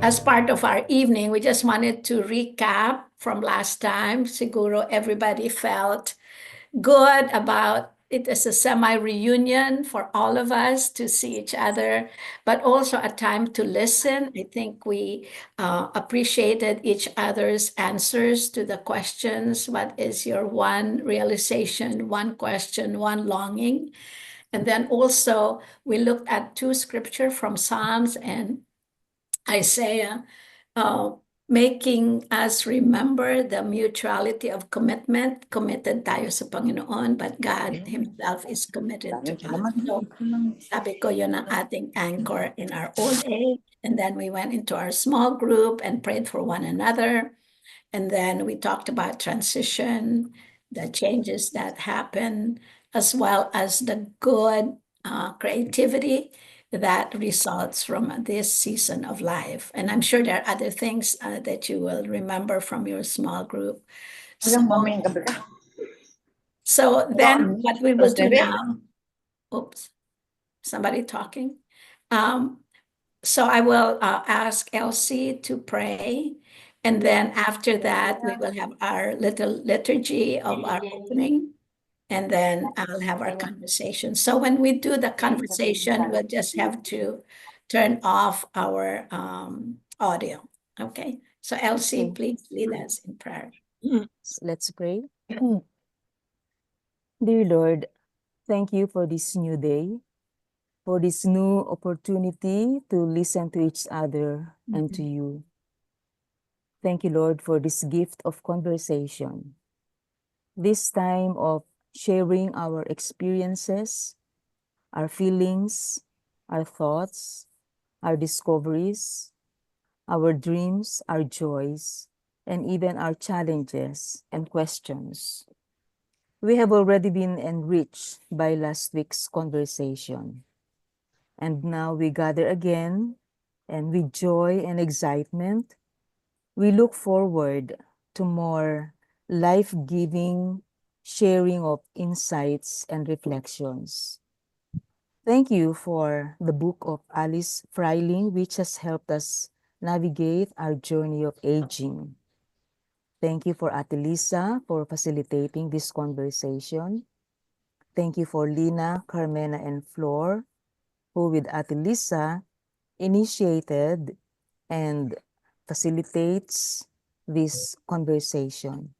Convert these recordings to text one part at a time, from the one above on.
as part of our evening, we just wanted to recap from last time. Siguro everybody felt good about it as a semi-reunion for all of us to see each other, but also a time to listen. I think we appreciated each other's answers to the questions. What is your one realization, one question, one longing? And then also we looked at two scripture from Psalms and Isaiah, making us remember the mutuality of commitment. Committed tayo sa Panginoon, but God Himself is committed to us. So, sabi ko, yun ang ating anchor in our old age. And then we went into our small group and prayed for one another. And then we talked about transition, the changes that happen, as well as the good creativity that results from this season of life. And I'm sure there are other things that you will remember from your small group. So then what we will do now, oops, somebody talking. So I will ask Elsie to pray. And then after that, we will have our little liturgy of our opening. And then I'll have our conversation. So when we do the conversation, we'll just have to turn off our audio. Okay. So Elsie, please lead us in prayer. Let's pray. Dear Lord, thank you for this new day, for this new opportunity to listen to each other and to you. Thank you, Lord, for this gift of conversation, this time of sharing our experiences, our feelings, our thoughts, our discoveries, our dreams, our joys, and even our challenges and questions. We have already been enriched by last week's conversation. And now we gather again, and with joy and excitement, we look forward to more life-giving sharing of insights and reflections. Thank you for the book of Alice Freiling, which has helped us navigate our journey of aging. Thank you for Ate Lisa for facilitating this conversation. Thank you for Lina, Carmena, and Flor, who with Ate Lisa initiated and facilitates this conversation.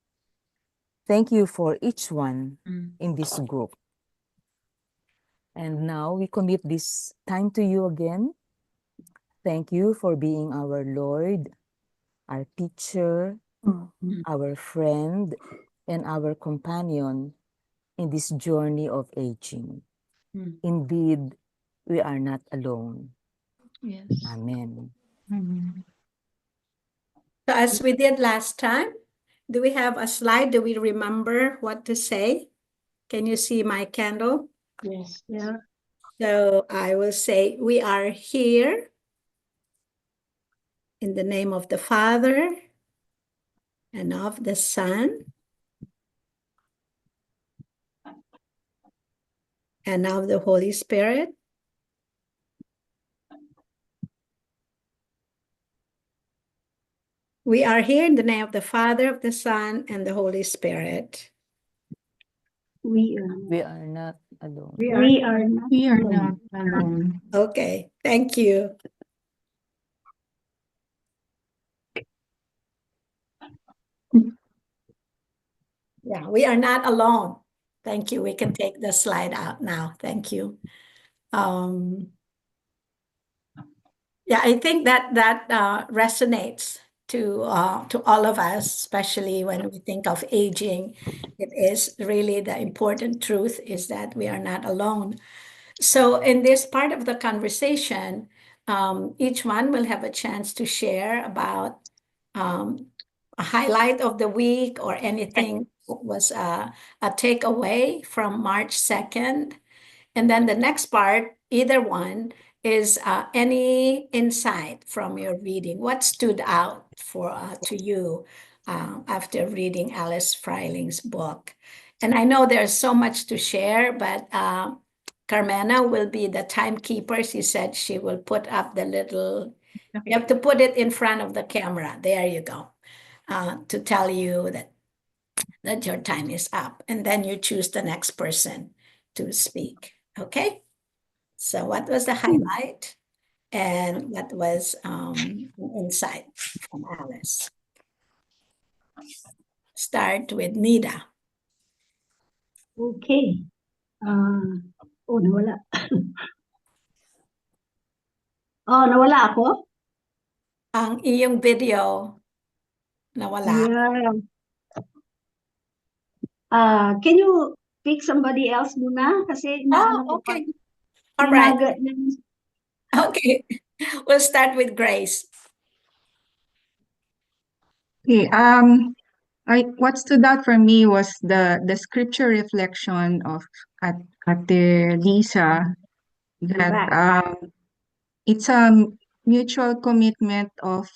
Thank you for each one in this group. And now we commit this time to you again. Thank you for being our Lord, our teacher, our friend, and our companion in this journey of aging. Indeed, we are not alone. Yes. Amen. So as we did last time, do we have a slide? Do we remember what to say? Can you see my candle? Yes. Yeah. So I will say, we are here in the name of the Father and of the Son and of the Holy Spirit. We are here in the name of the Father, of the Son, and the Holy Spirit. We are not alone. We are not alone. Okay, thank you. Yeah, we are not alone. Thank you. We can take the slide out now. Thank you. Yeah, I think that resonates to all of us, especially when we think of aging. It is really the important truth is that we are not alone. So in this part of the conversation, each one will have a chance to share about a highlight of the week or anything was a takeaway from March 2nd. And then the next part, either one, is any insight from your reading. What stood out for to you after reading Alice Freiling's book? And I know there's so much to share, but Carmena will be the timekeeper. She said she will put up the little You have to put it in front of the camera. There you go. To tell you that your time is up. And then you choose the next person to speak. Okay? So what was the highlight? And what was an insight from Alice? Start with Nida. Okay. Nawala. Nawala ako? Ang iyong video nawala. Yeah. Can you pick somebody else muna? Kasi inaano ko pa. Okay. All right. Tinaga niya. Okay. We'll start with Grace. Okay, what stood out for me was the scripture reflection of Ate Lisa, that it's a mutual commitment of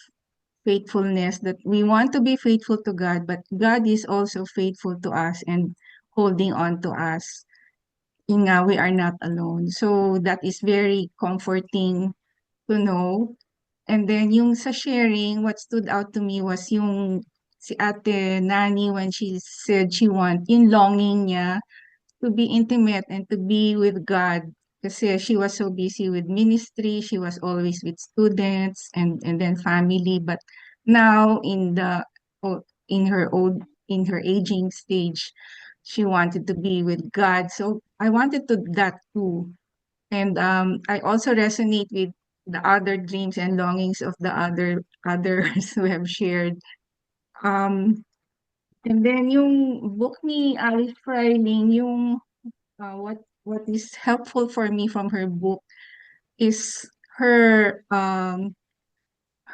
faithfulness, that we want to be faithful to God, but God is also faithful to us and holding on to us. We are not alone. So that is very comforting to know. And then yung sa sharing, what stood out to me was yung si Ate Nani, when she said yung longing niya to be intimate and to be with God. Kasi she was so busy with ministry, she was always with students and then family. But now in her aging stage, she wanted to be with God. So I wanted to that too. And I also resonate with the other dreams and longings of the others who have shared. And then yung book ni Alice Freiling, yung what is helpful for me from her book is her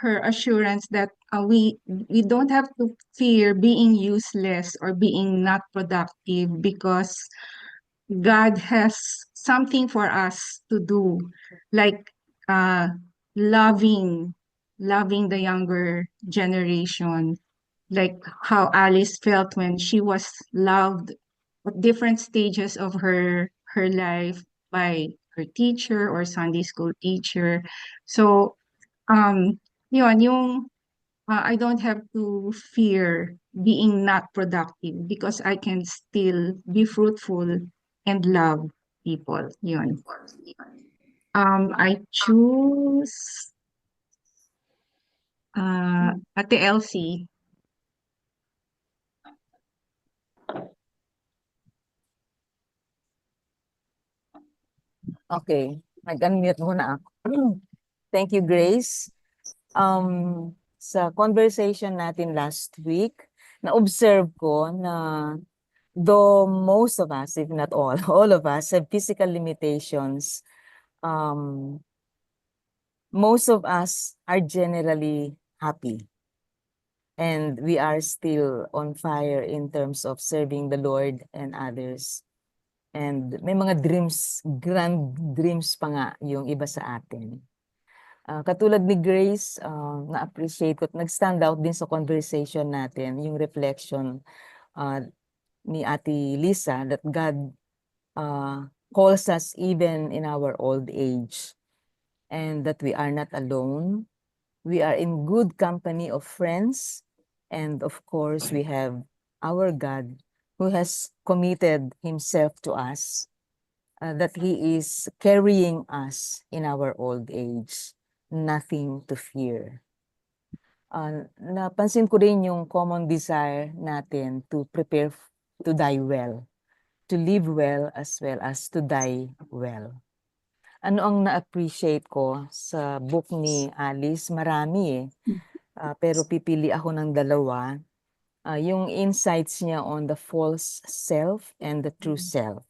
assurance that we don't have to fear being useless or being not productive, because God has something for us to do, like loving the younger generation, like how Alice felt when she was loved at different stages of her life by her teacher or Sunday school teacher. So yung I don't have to fear being not productive, because I can still be fruitful and love people. Yun. I choose Ate Elsie. Okay, nag-unmute muna ako. Thank you, Grace. Sa conversation natin last week, na-observe ko na though most of us, if not all, all of us have physical limitations, most of us are generally happy. And we are still on fire in terms of serving the Lord and others. And may mga dreams, grand dreams pa nga yung iba sa atin. Katulad ni Grace, na-appreciate ko at nag-stand out din sa conversation natin, yung reflection ni Ate Lisa, that God calls us even in our old age, and that we are not alone. We are in good company of friends, and of course, we have our God who has committed himself to us, that he is carrying us in our old age. Nothing to fear. Napansin ko rin yung common desire natin to prepare to die well, to live well as to die well. Ano ang na-appreciate ko sa book ni Alice? Marami pero pipili ako ng dalawa. Yung insights niya on the false self and the true self.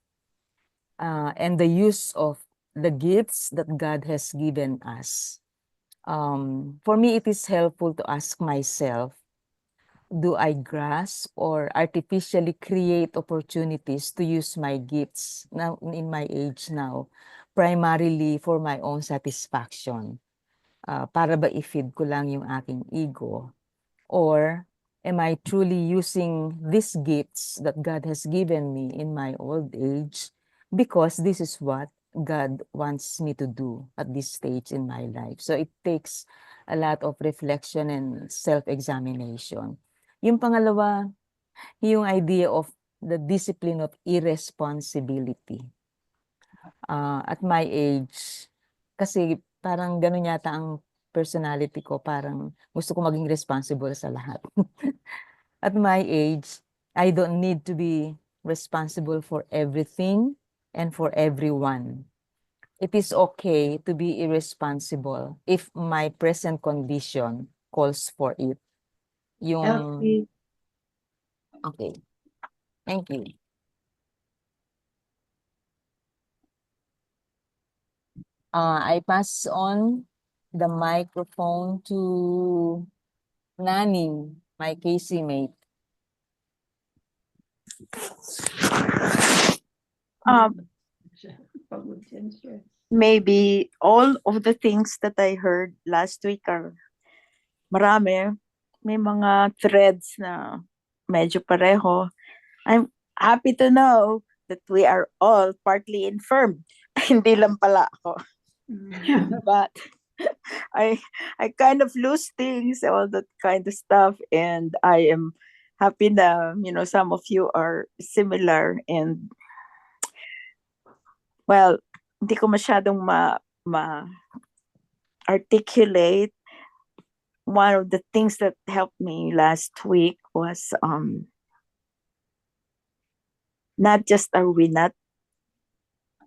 And the use of the gifts that God has given us. For me, it is helpful to ask myself, do I grasp or artificially create opportunities to use my gifts now in my age now, primarily for my own satisfaction? Para ba i-feed ko lang yung aking ego? Or am I truly using these gifts that God has given me in my old age because this is what God wants me to do at this stage in my life. So it takes a lot of reflection and self-examination. Yung pangalawa, yung idea of the discipline of irresponsibility. At my age, kasi parang ganun yata ang personality ko, parang gusto ko maging responsible sa lahat. At my age, I don't need to be responsible for everything and for everyone. It is okay to be irresponsible if my present condition calls for it. Yung, Okay. okay. Thank you. I pass on the microphone to Nani, my KC mate. Maybe all of the things that I heard last week are marami. May mga threads na medyo pareho. I'm happy to know that we are all partly infirm. Hindi lang pala ako. But I kind of lose things, all that kind of stuff, and I am happy na, some of you are similar, and well, hindi ko masyadong articulate. One of the things that helped me last week was not just are we not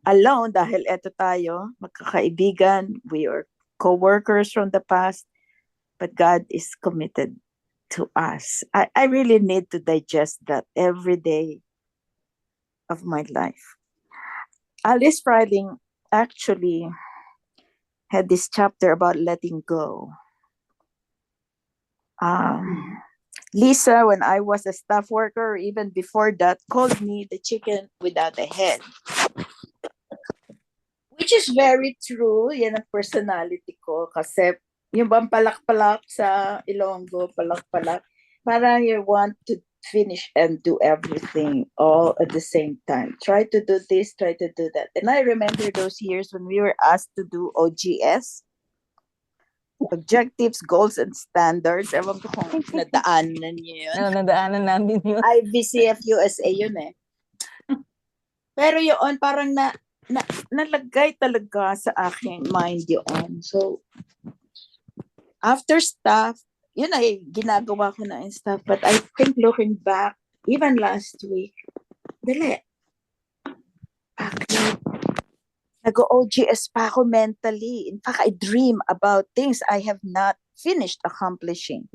alone dahil eto tayo, magkakaibigan, we are co-workers from the past, but God is committed to us. I really need to digest that every day of my life. Alice Freiling actually had this chapter about letting go. Lisa, when I was a staff worker, even before that, called me the chicken without a head. Which is very true. Yan ang personality ko. Kasi yung bang palak-palak sa Ilonggo, palak-palak, parang you want to finish and do everything all at the same time. Try to do this, try to do that. And I remember those years when we were asked to do OGS, Objectives, Goals, and Standards. Ewan ko kung nadaanan niyo yun. Nadaanan namin yun. IVCF USA yun eh. Pero yun, parang nalagay talaga sa aking mind yun. So, after stuff, yun ay ginagawa ko na yung stuff. But I think looking back, even last week, dali. Bakit? Nag-OGS pa ako mentally. In fact, I dream about things I have not finished accomplishing.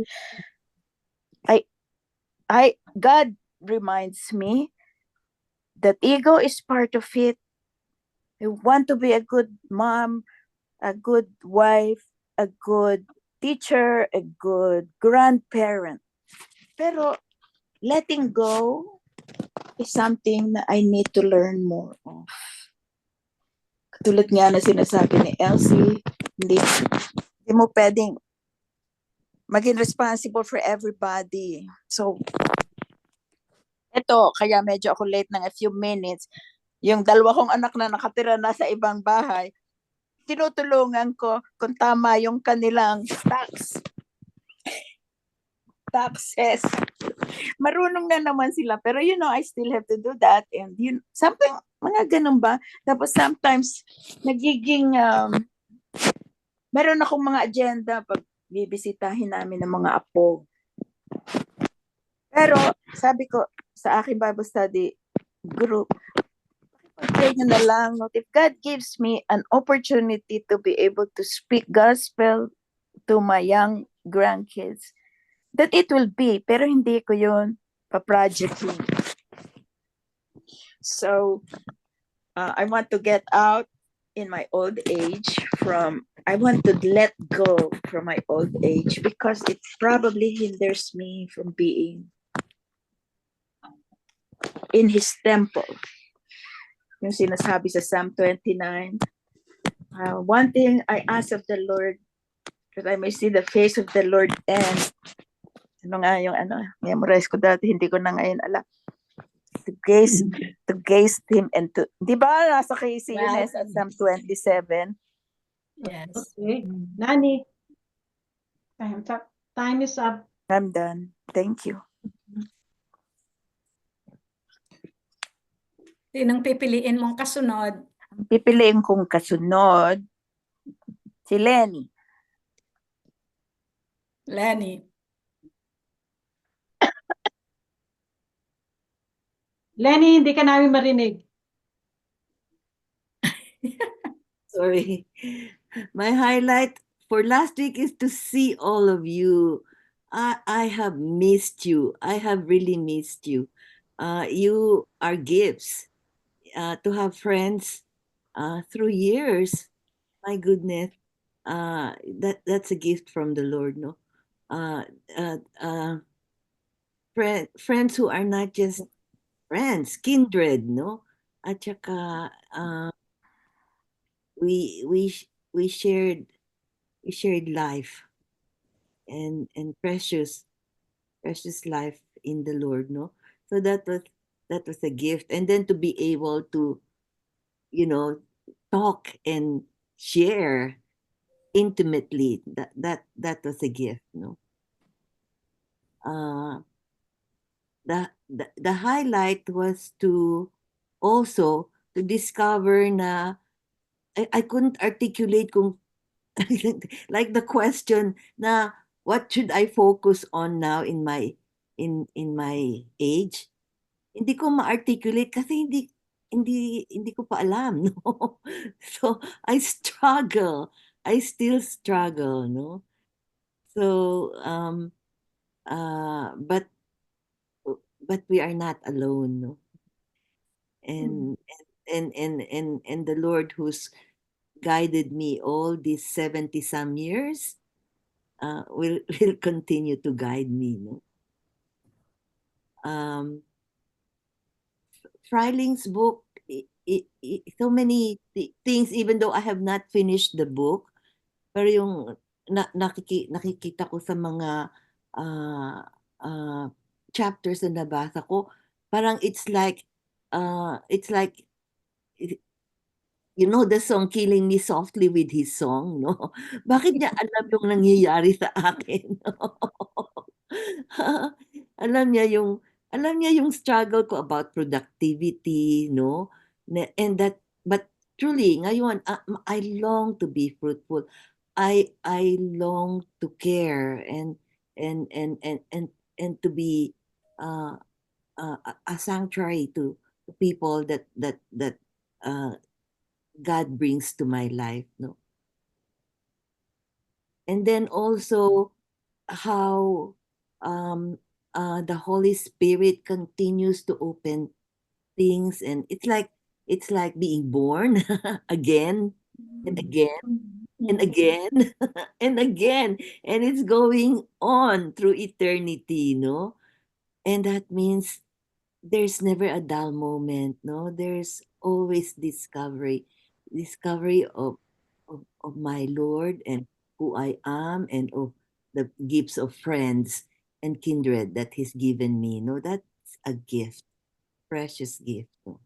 God reminds me that ego is part of it. I want to be a good mom, a good wife, a good teacher, a good grandparent. Pero letting go is something that I need to learn more of. Katulad nga na sinasabi ni Elsie, hindi mo pwedeng maging responsible for everybody. So, eto, kaya medyo ako late ng a few minutes. Yung dalawa kong anak na nakatira na sa ibang bahay, tinutulungan ko kung tama yung kanilang taxes. Marunong na naman sila. Pero I still have to do that. And something, mga ganun ba? Tapos sometimes, nagiging, meron akong mga agenda pag bibisitahin namin ng mga apo. Pero, sabi ko, sa aking Bible study group, pag-pray nyo na lang. If God gives me an opportunity to be able to speak gospel to my young grandkids, that it will be, pero hindi ko yun pa-projecting. So, I want to get out in my old age I want to let go from my old age because it probably hinders me from being in His temple. Yung sinasabi sa Psalm 29, one thing I ask of the Lord, that I may see the face of the Lord and memorize ko dati, hindi ko na ngayon alam. gaze him and to, di ba nasa KC yun Well, sa Psalm 27? yes. Okay. Nani, time is up. I'm done. Thank you. Sinong pipiliin mong kasunod? Pipiliin kong kasunod, si Lenny. Lenny. Lenny, hindi ka namin marinig. Sorry. My highlight for last week is to see all of you. I have missed you. I have really missed you. You are gifts. To have friends through years. My goodness. That's a gift from the Lord, no? Friends who are not just friends, kindred, no? At saka, we shared life and precious life in the Lord, no? So that was a gift. And then to be able to, talk and share intimately, that was a gift, no? The highlight was to also to discover na I couldn't articulate kung like the question na what should I focus on now in my age? Hindi ko ma-articulate kasi hindi ko pa alam, no? So I struggle. I still struggle, no? So but we are not alone, no? And the Lord who's guided me all these 70 some years will continue to guide me, no? Freiling's book, so many things, even though I have not finished the book, pero yung nakikita ko sa mga chapters na nabasa ko, parang it's like you know the song Killing Me Softly with His Song, no? Bakit niya alam yung nangyayari sa akin? No? alam niya yung struggle ko about productivity, no? And that, but truly ngayon I long to be fruitful. I long to care and to be a sanctuary to people that God brings to my life, no? And then also how the Holy Spirit continues to open things, and it's like being born again and again and again and again, and it's going on through eternity, no? And that means there's never a dull moment, no? There's always discovery of my Lord and who I am, and of the gifts of friends and kindred that He's given me, no? That's a gift, precious gift, no?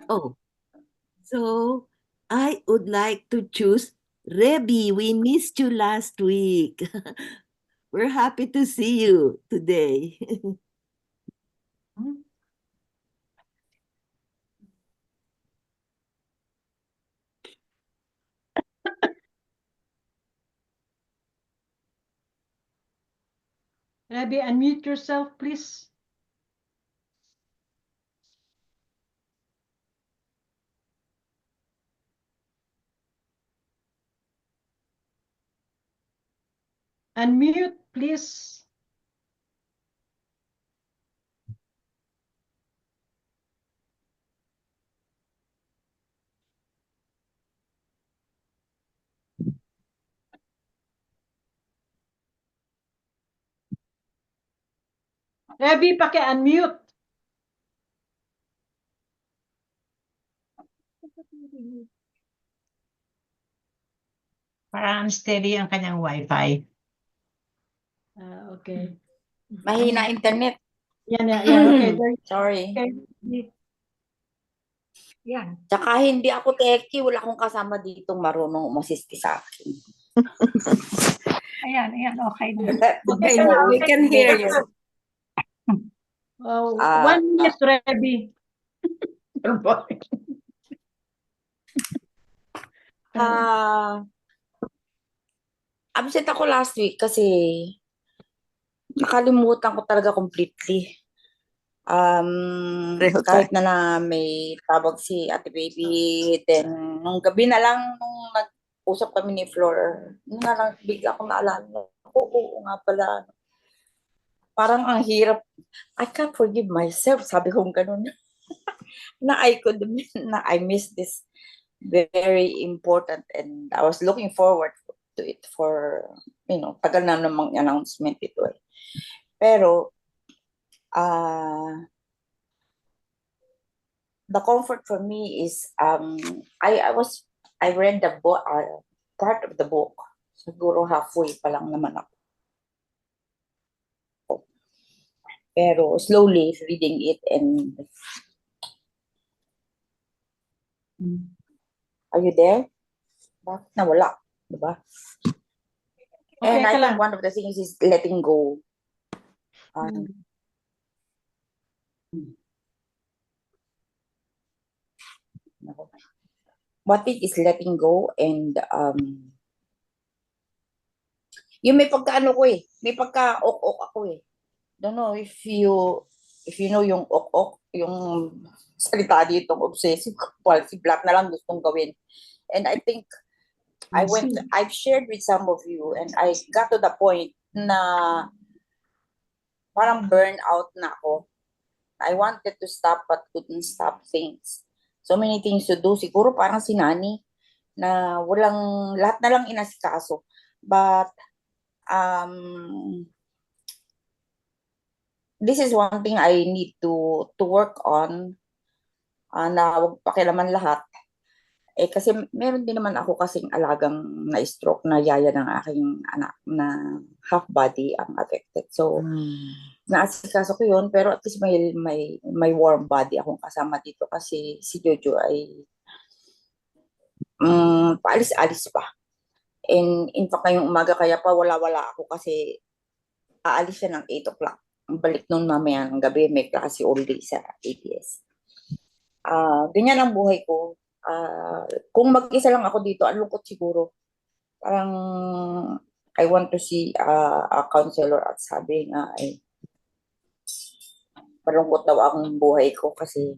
Oh, so I would like to choose Rebby. We missed you last week. We're happy to see you today. Rebby, unmute yourself, please. Unmute, please. Rebby, paki-unmute. Parang unsteady ang kanyang wifi. Okay. Mahina internet. Yan, okay. Sorry. Okay. Yan. Tsaka hindi ako techie, wala akong kasama ditong marunong umasisti sa akin. Ayan, okay na. Okay, we can hear you. One minute, Rebby. Absent ako last week kasi nakalimutan ko talaga completely. Kahit na may tawag si Ate Baby, then nung gabi na lang nung nag-usap kami ni Flor, nung na lang bigla akong naalala. Oo nga pala. Parang ang hirap. I can't forgive myself, sabi kong ganun. I missed this very important and I was looking forward to it for, tagal na namang announcement ito eh. Pero, the comfort for me is, I read the book, part of the book. Siguro halfway pa lang naman ako. Pero slowly reading it and are you there? Bakit nawala? Diba? Okay, And I ka lang. think one of the things is letting go. One thing is letting go and yung may pagkaano ko eh. May pagka-ok-ok ako eh. Don't know if you know yung ok-ok, yung salita dito, obsessive compulsive, black na lang gustong gawin. And I think I've shared with some of you and I got to the point na parang burnout na ako. I wanted to stop but couldn't stop things. So many things to do. Siguro parang si Nani na lahat na lang inasikaso. But this is one thing I need to work on na huwag pakialaman lahat. Kasi meron din naman ako kasing alagang na-stroke na yaya ng aking anak na half body ang affected. So, naasikaso ko yun, pero at least may warm body akong kasama dito kasi si Jojo ay paalis-alis pa. And in fact, ngayong umaga kaya pa wala-wala ako kasi aalis siya ng 8 o'clock. Balik nun mamaya ng gabi, may klase all day sa ABS. Ganyan ang buhay ko. Kung mag-isa lang ako dito, ang lungkot siguro. Parang I want to see a counselor at sabi nga ay malungkot daw ang buhay ko kasi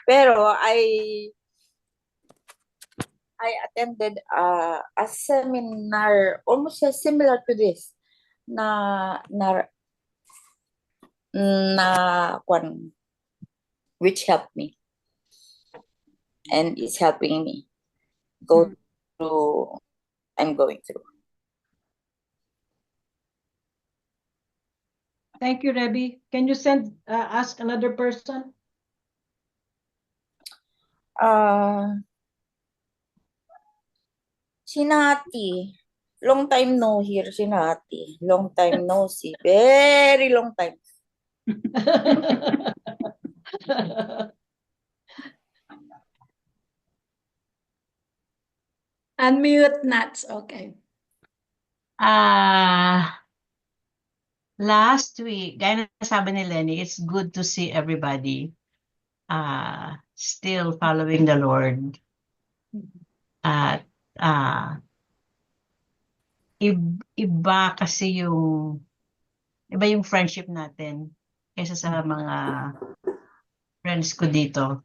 pero I attended a seminar almost similar to this na which helped me and is helping me go through I'm going through. Thank you, Rebby. Can you ask another person? Si Nati. Long time no hear si Nati. Long time no see. Very long time. Unmute, Nats. Okay. Last week, gaya na sabi ni Lenny, it's good to see everybody still following the Lord. At iba kasi iba yung friendship natin kaysa sa mga friends ko dito.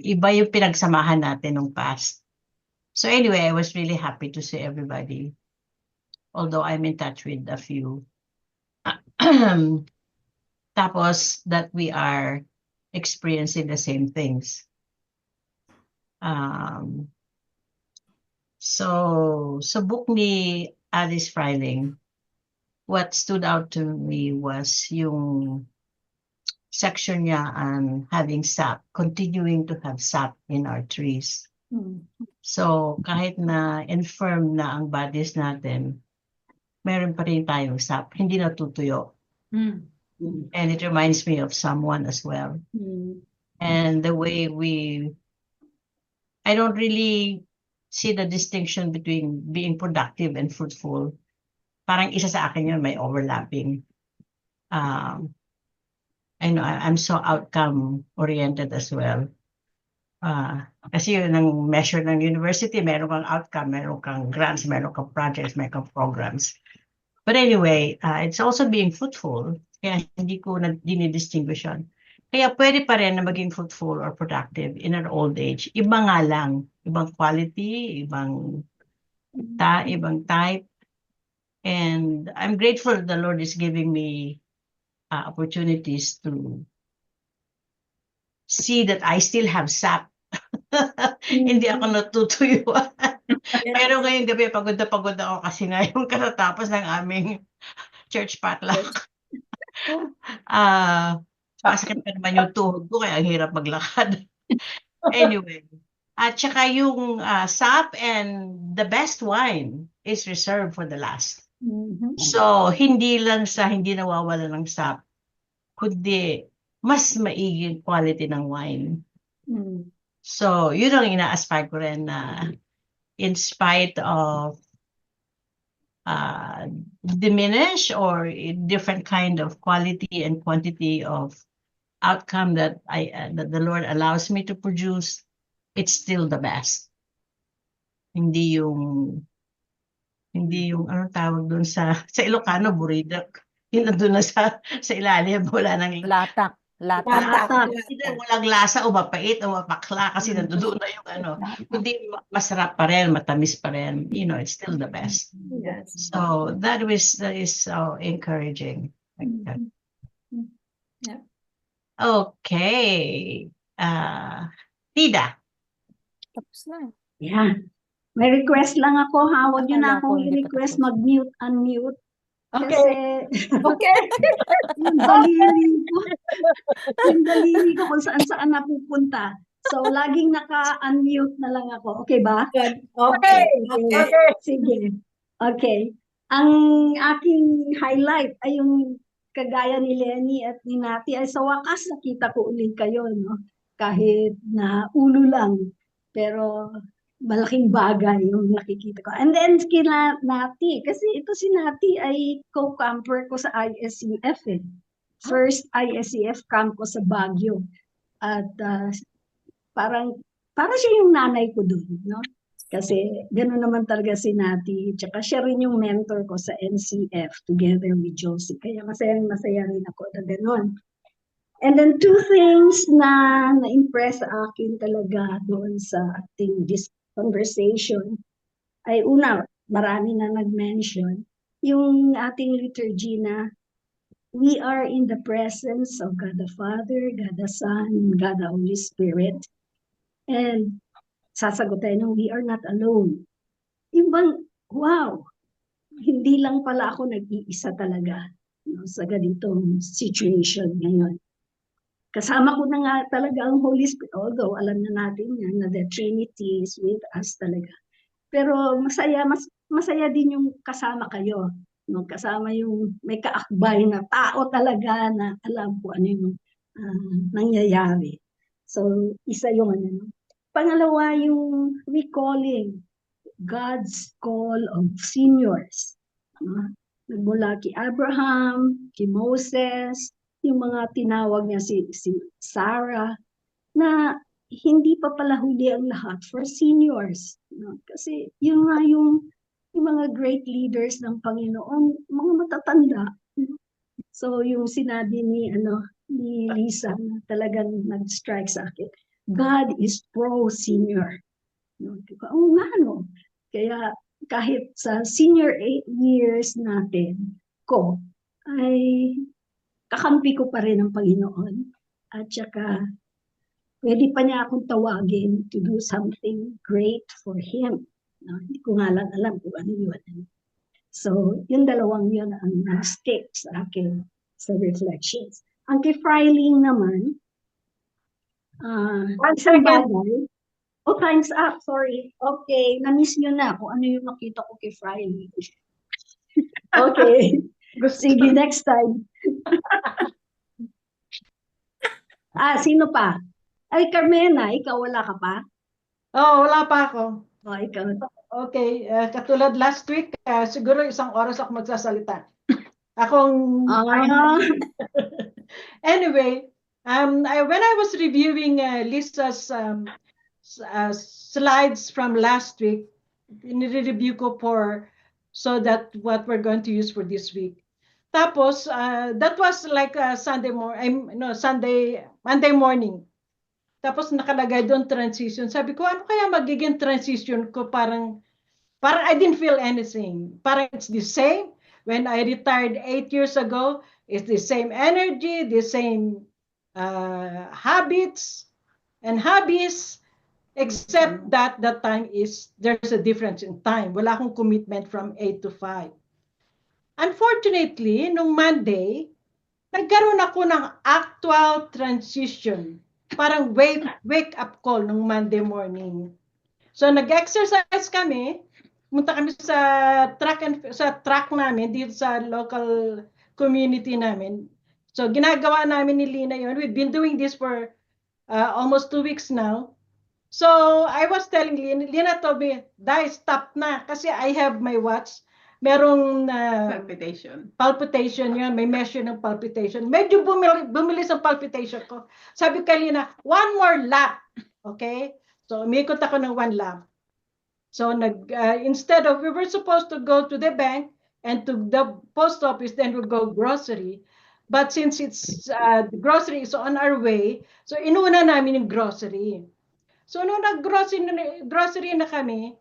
Iba yung pinagsamahan natin nung past. So anyway, I was really happy to see everybody. Although I'm in touch with a few. Tapos that we are experiencing the same things. So sa book ni Alice Freiling, what stood out to me was yung section niya on having sap, continuing to have sap in our trees. So kahit na infirm na ang bodies natin, meron pa rin tayong sap, hindi natutuyo. And it reminds me of someone as well. And the way I don't really see the distinction between being productive and fruitful. Parang isa sa akin yun, may overlapping. I know I'm so outcome oriented as well. Kasi yun ang measure ng university, meron kang outcome, meron kang grants, meron kang projects, meron kang programs. But anyway, it's also being fruitful. Kaya hindi ko na dinidistinguish yun. Kaya pwede pa rin na maging fruitful or productive in our old age. Iba nga lang. Ibang quality, ibang type. And I'm grateful the Lord is giving me opportunities to see that I still have sap. Hindi ako natutuyuan. Pero ngayong gabi, pagod na pagod ako kasi nga yung katatapos ng aming church potluck. Masakit pa naman yung tuhod ko, kaya ang hirap maglakad. Anyway, at saka yung sap and the best wine is reserved for the last. So, hindi lang sa hindi nawawala ng sap, kundi mas maiging quality ng wine. So, yun ang ina-aspire ko rin na in spite of diminish or different kind of quality and quantity of outcome that that the Lord allows me to produce, it's still the best. Hindi yung ano tawag doon sa Ilocano, buridak. Yung nandun na sa ilalim, wala nang Latak. walang lasa o mapait o mapakla kasi nandoon na yung ano. Kundi masarap pa rin, matamis pa rin. You know, it's still the best. Yes. So that is so encouraging. Yeah. Okay. Tida. Tapos na. Yeah. May request lang ako ha. Huwag niyo Akala na ko akong hindi pa i-request tapos. mag-mute, unmute. Okay. Kasi Okay. yung daliri ko kung saan napupunta. So, laging naka-unmute na lang ako. Okay ba? Good. Okay. Okay. Sige. Okay. Ang aking highlight ay yung kagaya ni Lenny at ni Nati ay sa wakas nakita ko ulit kayo, no? Kahit na ulo lang. Pero malaking bagay yung nakikita ko. And then kina Nati, kasi ito si Nati ay co-camper ko sa ISCF eh. First ISCF camp ko sa Baguio. At parang siya yung nanay ko doon, no? Kasi gano'n naman talaga si Nati. Tsaka siya rin yung mentor ko sa NCF together with Josie. Kaya masaya rin ako na gano'n. And then two things na na-impress sa akin talaga doon sa ating conversation ay una, marami na nag-mention, yung ating liturgy na we are in the presence of God the Father, God the Son, God the Holy Spirit. And sasagot tayo nung we are not alone. Yung bang, wow, hindi lang pala ako nag-iisa talaga, no, sa ganitong situation ngayon. Kasama ko na nga talaga ang Holy Spirit, although alam na natin yan na the Trinity is with us talaga. Pero masaya din yung kasama kayo, no? Kasama yung may kaakbay na tao talaga na alam ko ano yung nangyayari. So, isa yung ano. No? Pangalawa, yung recalling God's call of seniors. No? Nagmula kay Abraham, kay Moses, yung mga tinawag niya si Sarah, na hindi pa pala huli ang lahat for seniors. No? Kasi yun nga yung mga great leaders ng Panginoon, mga matatanda. So yung sinabi ni Lisa na talagang nag-strike sa akin, God is pro-senior. No? Oo nga, no? Kaya kahit sa senior 8 years natin ko, ay kakampi ko pa rin ang Panginoon. At saka, pwede pa niya akong tawagin to do something great for Him. No? Hindi ko nga lang alam kung ano yun. So, yung dalawang yun ang stick sa akin sa reflections. Ang kay Freiling naman, isang bagay. Oh, time's up. Sorry. Okay, na-miss nyo na kung ano yung nakita ko kay Freiling. Okay. Gusto. Sige, next time. Sino pa? Ay, Carmena, ikaw wala ka pa? Oh, wala pa ako. Ikaw. Okay, katulad last week, siguro 1 oras ako magsasalita. Akong Anyway, when I was reviewing Lisa's slides from last week, nire-review ko so that what we're going to use for this week. Tapos, that was like Monday morning. Tapos nakalagay doon transition. Sabi ko, ano kaya magiging transition ko? Parang I didn't feel anything. Parang it's the same. When I retired 8 years ago, it's the same energy, the same habits and hobbies, except that time there's a difference in time. Wala akong commitment from 8 to 5. Unfortunately, nung Monday, nagkaroon ako ng actual transition. Parang wake up call nung Monday morning. So nag-exercise kami, punta kami sa track namin dito sa local community namin. So ginagawa namin ni Lina yun. We've been doing this for almost 2 weeks now. So I was telling Lina told me, Dai, stop na kasi I have my watch. Merong palpitation yun, may measure ng palpitation. Medyo bumilis ang palpitation ko. Sabi kay Lina, 1 more lap. Okay? So umikot ako ng 1 lap. So instead of, we were supposed to go to the bank and to the post office, then we'll go grocery. But since it's the grocery is on our way, so inuna namin yung grocery. So nung nag-grocery na kami,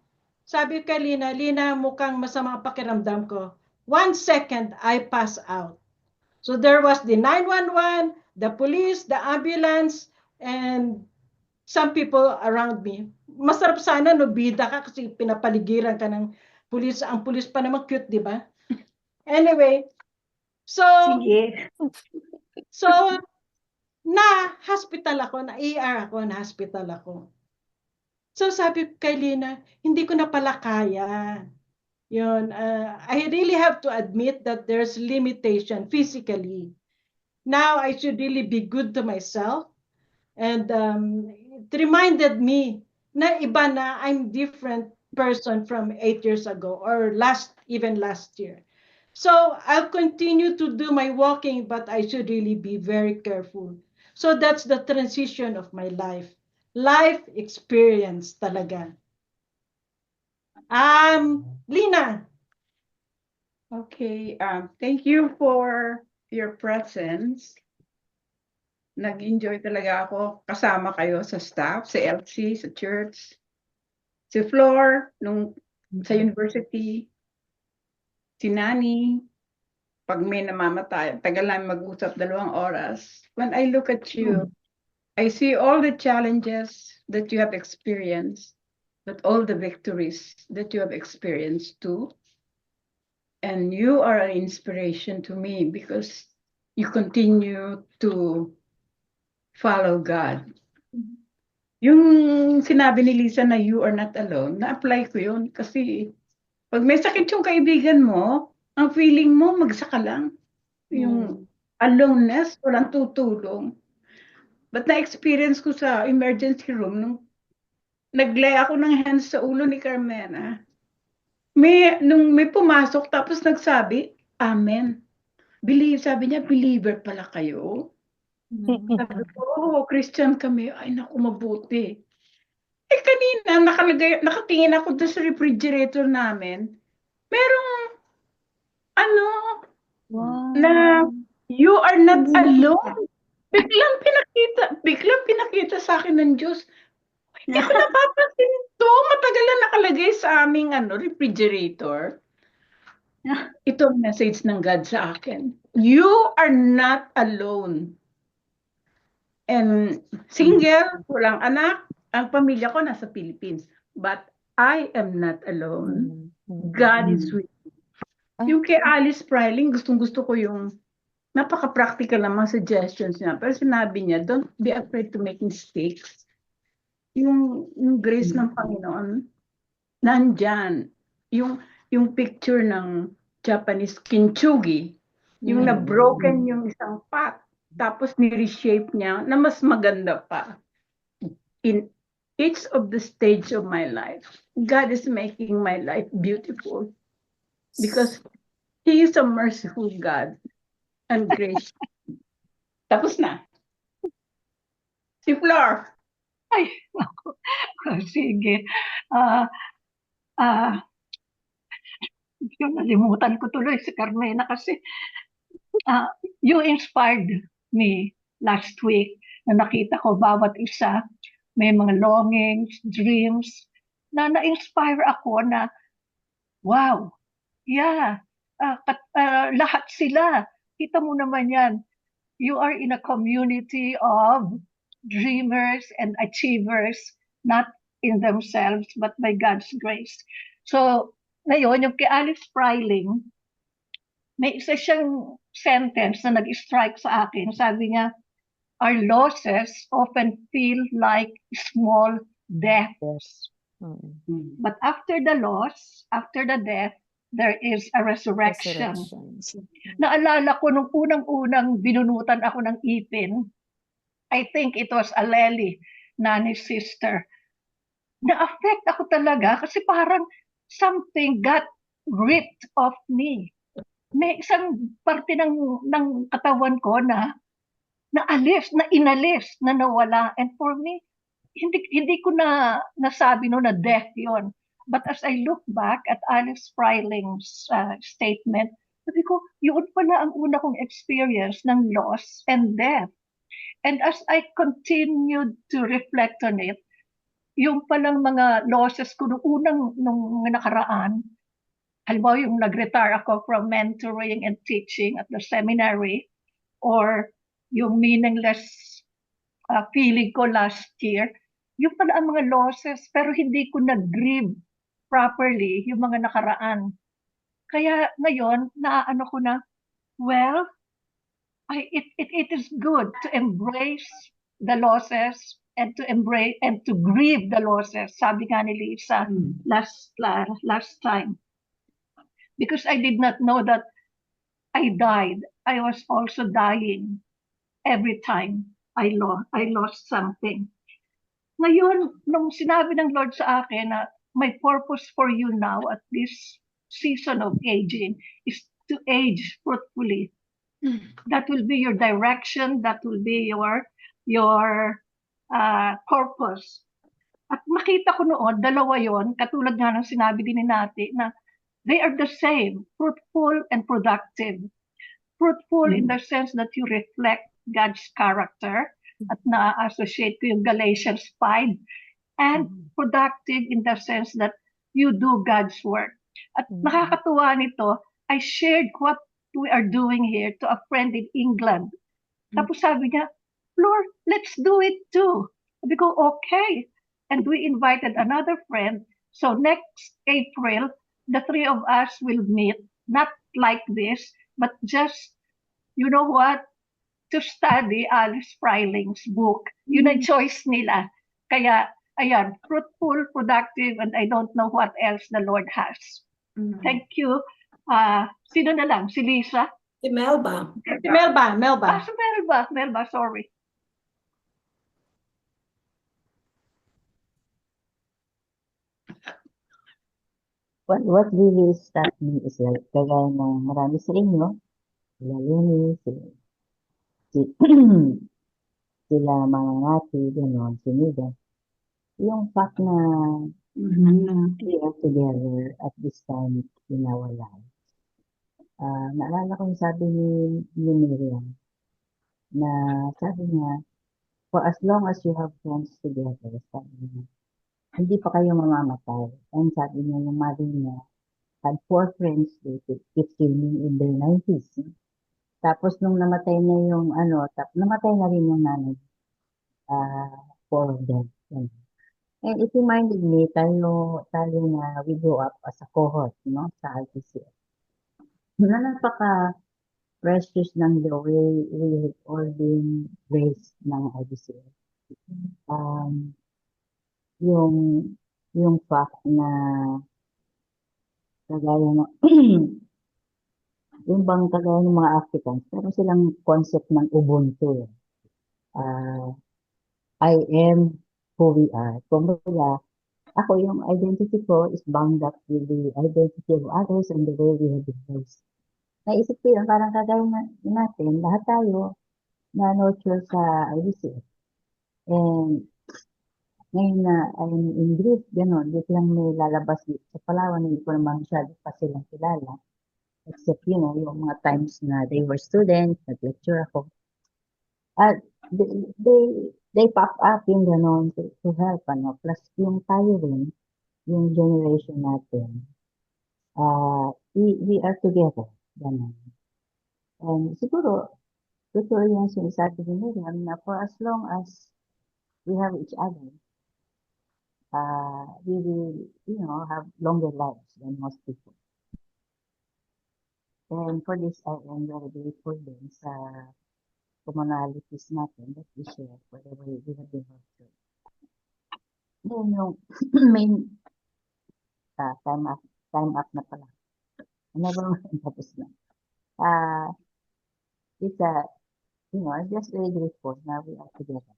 sabi kay Lina, mukhang masama ang pakiramdam ko. 1 second, I pass out. So there was the 911, the police, the ambulance, and some people around me. Masarap sana no, bida ka kasi pinapaligiran ka ng pulis. Ang pulis pa naman cute, di ba? Anyway, so na-hospital ako, na-ER ako, na-hospital ako. So sabi ko kay Lina, hindi ko na pala kaya. Yun, I really have to admit that there's limitation physically. Now I should really be good to myself. And it reminded me na iba na, I'm different person from 8 years ago or even last year. So I'll continue to do my walking, but I should really be very careful. So that's the transition of my life. Life experience talaga. Lina. Okay, thank you for your presence. Nag-enjoy talaga ako kasama kayo sa staff, sa LC, sa church, si Flor, sa university, si Nani, pag may namamatay, tagal namin mag-usap 2 oras. When I look at you, I see all the challenges that you have experienced, but all the victories that you have experienced too. And you are an inspiration to me because you continue to follow God. Yung sinabi ni Lisa na you are not alone, na-apply ko yun kasi pag may sakit yung kaibigan mo, ang feeling mo magsaka lang. Yung aloneness, walang tutulong. But na-experience ko sa emergency room, nung naglay ako ng hands sa ulo ni Carmena, nung may pumasok tapos nagsabi, Amen. Sabi niya, believer pala kayo. Sabi ko, Christian kami. Ay, naku, mabuti. Kanina, nakatingin ako doon sa refrigerator namin. Merong, na you are not alone. Biglang pinakita sa akin ng Diyos. Hindi ko napapansin to. Matagal na nakalagay sa aming refrigerator. Ito ang message ng God sa akin. You are not alone. And single, walang anak, ang pamilya ko nasa Philippines. But I am not alone. God is with me. Yung kay Alice Pryling, gustong-gusto ko yung napaka-practical na mga suggestions niya. Pero sinabi niya, don't be afraid to make mistakes. Yung grace ng Panginoon, nandyan. Yung picture ng Japanese kintsugi, yung na-broken yung isang pot, tapos ni-reshape niya na mas maganda pa. In each of the stage of my life, God is making my life beautiful because He is a merciful God and gracious. Tapos na. Si Flor. Ay, ako. Sige. Yung nalimutan ko tuloy si Carmena kasi you inspired me last week na nakita ko bawat isa may mga longings, dreams, na na-inspire ako na, wow, yeah, lahat sila. Kita mo naman yan. You are in a community of dreamers and achievers, not in themselves, but by God's grace. So, ngayon, yung kay Alice Freiling, may isa siyang sentence na nag-strike sa akin. Sabi niya, our losses often feel like small deaths. But after the loss, after the death, there is a resurrection. Naalala ko nung unang-unang binunutan ako ng ipin, I think it was a Lely, Nani's sister. Na-affect ako talaga kasi parang something got ripped off me. May isang parte ng katawan ko na inalis, na nawala. And for me, hindi ko na nasabi no na death yon. But as I look back at Alice Freiling's statement, sabi ko, yun pala ang una kong experience ng loss and death. And as I continued to reflect on it, yung palang mga losses ko nung nakaraan, halimbawa yung nag-retire ako from mentoring and teaching at the seminary, or yung meaningless feeling ko last year, yung pala ang mga losses, pero hindi ko nag-grieve properly yung mga nakaraan. Kaya ngayon, naano ko na, well, it is good to embrace the losses and to embrace and to grieve the losses. Sabi nga ni Lisa last time. Because I did not know that I died. I was also dying every time I lost something. Ngayon, nung sinabi ng Lord sa akin na my purpose for you now at this season of aging is to age fruitfully. That will be your direction. That will be your purpose. At makita ko noon, dalawa yon, katulad nga ng sinabi din ni Nati, na they are the same, fruitful and productive. Fruitful in the sense that you reflect God's character, at na-associate ko yung Galatians 5, and productive in the sense that you do God's work. At nakakatuwa nito, I shared what we are doing here to a friend in England. Tapos sabi niya, Flor, let's do it too. Sabi ko, okay. And we invited another friend. So next April, the three of us will meet, not like this, but just, you know what, to study Alice Freiling's book. Yun ang choice nila. Kaya, ayan, fruitful, productive, and I don't know what else the Lord has. Thank you. Sino na lang? Si Lisa? Si Melba. Si Melba. Si Melba, sorry. What really struck me is like, kagaya ng marami sa inyo, sila Lenny, sila mga ngati, gano'n, si Nida, yung fact na we are together at this time in our lives. Naalala ko yung sabi ni Miriam, na sabi niya, for as long as you have friends together, sabi niya, hindi pa kayo mamamatay. And sabi niya, yung mother niya had 4 friends keep swimming in their 90s. Tapos nung namatay na yung namatay na rin yung nanay, 4 of them. And it reminded me, tayo na we grew up as a cohort, sa RTCF. Na napaka-precious ng the way we have all been raised ng RTCF. Yung fact na kagaya yung bang kagaya ng mga Africans, meron silang concept ng Ubuntu. I am who we are. Kumbaga, ako yung identity ko is bound up with the identity of others and the way we have been raised. Naisip ko yun, parang kagaya natin, lahat tayo na nurture sa IBCF. And ngayon na I'm in Greece, gano'n, dito lang may lalabas dito sa Palawan, hindi ko naman masyado pa silang kilala. Except, you know, yung mga times na they were students, nag-lecture ako. At they pop up yung gano'n to help, ano. Plus, yung tayo rin, yung generation natin, we are together, gano'n. And siguro, totoo yung sinasabi ni Miriam na for as long as we have each other, we will, you know, have longer lives than most people. And for this, I am very grateful din sa commonalities natin that we share whatever we have been through. Then yung main time up na pala. Never mind, tapos na. It's you know, I'm just very grateful now we are together.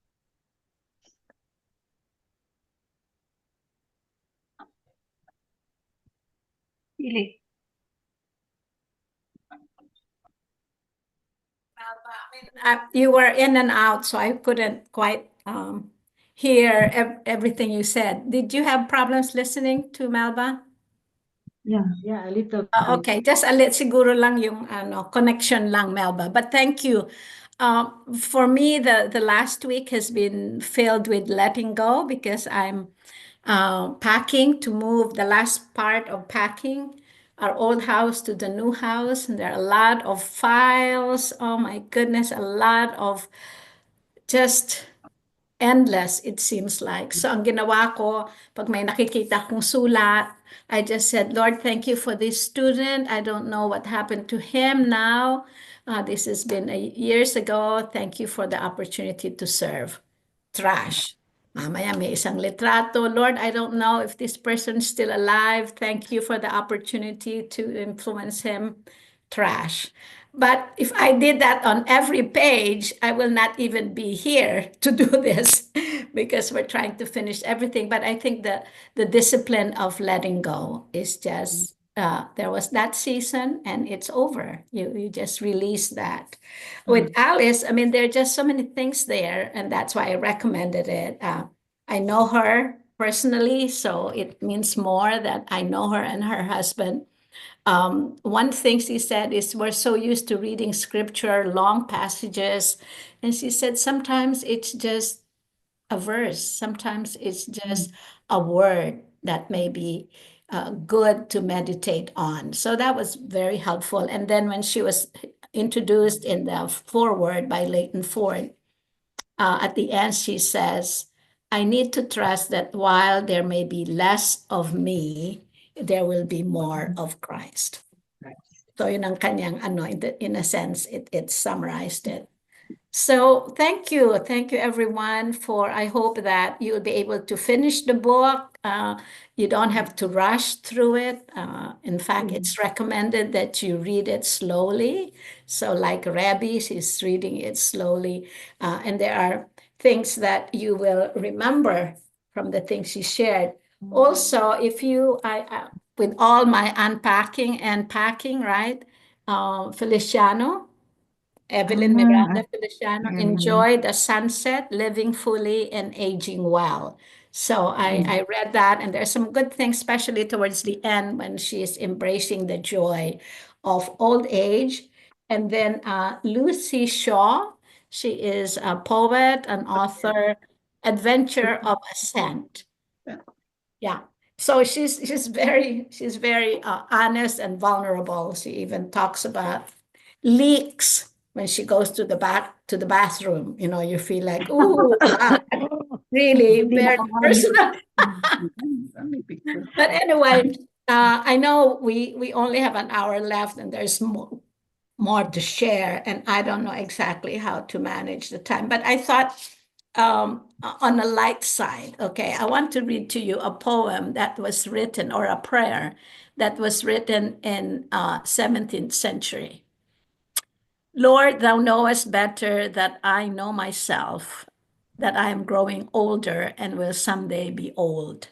Really. You were in and out, so I couldn't quite hear everything you said. Did you have problems listening to Melba? Yeah. Yeah, a little bit. Okay, just a little siguro lang yung connection lang, Melba. But thank you. For me, the last week has been filled with letting go because I'm packing to move the last part of packing our old house to the new house. And there are a lot of files. Oh my goodness, a lot of just endless, it seems like. So ang ginawa ko, pag may nakikita kong sulat, I just said, Lord, thank you for this student. I don't know what happened to him now. This has been years ago. Thank you for the opportunity to serve. Trash. Mamaya may isang litrato. Lord, I don't know if this person's still alive. Thank you for the opportunity to influence him. Trash. But if I did that on every page, I will not even be here to do this because we're trying to finish everything. But I think the discipline of letting go is just, there was that season and it's over. You just release that. With Alice, I mean, there are just so many things there, and that's why I recommended it. I know her personally, so it means more that I know her and her husband. One thing she said is we're so used to reading scripture, long passages. And she said sometimes it's just a verse, sometimes it's just a word that may be good to meditate on. So that was very helpful. And then when she was introduced in the foreword by Leighton Ford, at the end she says, I need to trust that while there may be less of me, there will be more of Christ. So yun ang kanyang in a sense, it summarized it. So thank you everyone I hope that you'll be able to finish the book. You don't have to rush through it. In fact, it's recommended that you read it slowly. So like Rabbi, she's reading it slowly. And there are things that you will remember from the things she shared. Also, if you, with all my unpacking and packing, right? Feliciano, Evelyn Miranda Feliciano, enjoy the sunset, living fully and aging well. So I read that, and there's some good things, especially towards the end when she is embracing the joy of old age. And then Lucy Shaw, she is a poet, an author, Adventure of Ascent. Yeah. So she's very honest and vulnerable. She even talks about leaks when she goes to the bathroom. You know, you feel like, ooh, God, really very personal. But anyway, I know we only have an hour left, and there's more to share, and I don't know exactly how to manage the time. But I thought on a light side, okay? I want to read to you a poem that was written, or a prayer that was written in 17th century. Lord, thou knowest better that I know myself, that I am growing older and will someday be old.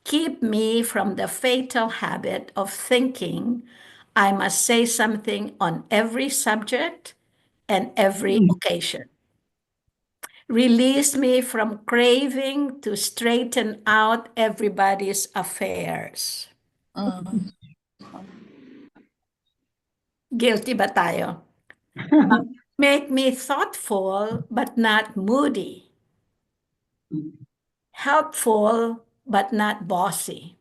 Keep me from the fatal habit of thinking I must say something on every subject and every occasion. Release me from craving to straighten out everybody's affairs. Guilty ba tayo? Make me thoughtful but not moody. Helpful but not bossy.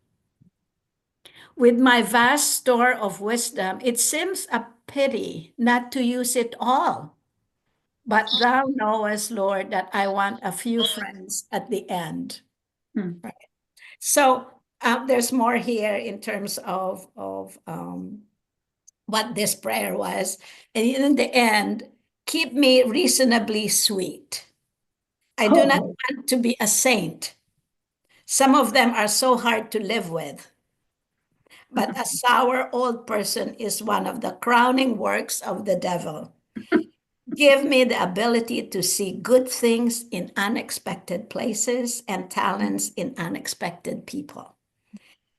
With my vast store of wisdom, it seems a pity not to use it all. But thou knowest, Lord, that I want a few friends at the end. Right. So there's more here in terms of what this prayer was. And in the end, keep me reasonably sweet. I do not want to be a saint. Some of them are so hard to live with. But a sour old person is one of the crowning works of the devil. Give me the ability to see good things in unexpected places and talents in unexpected people.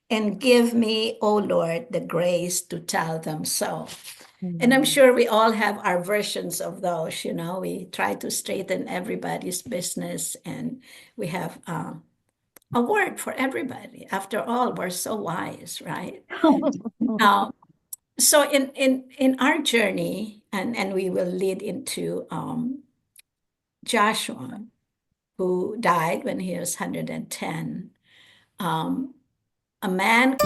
And give me, O Lord, the grace to tell them so. And I'm sure we all have our versions of those, you know, we try to straighten everybody's business, and we have a word for everybody. After all, we're so wise, right? So in our journey, and we will lead into Joshua, who died when he was 110, a man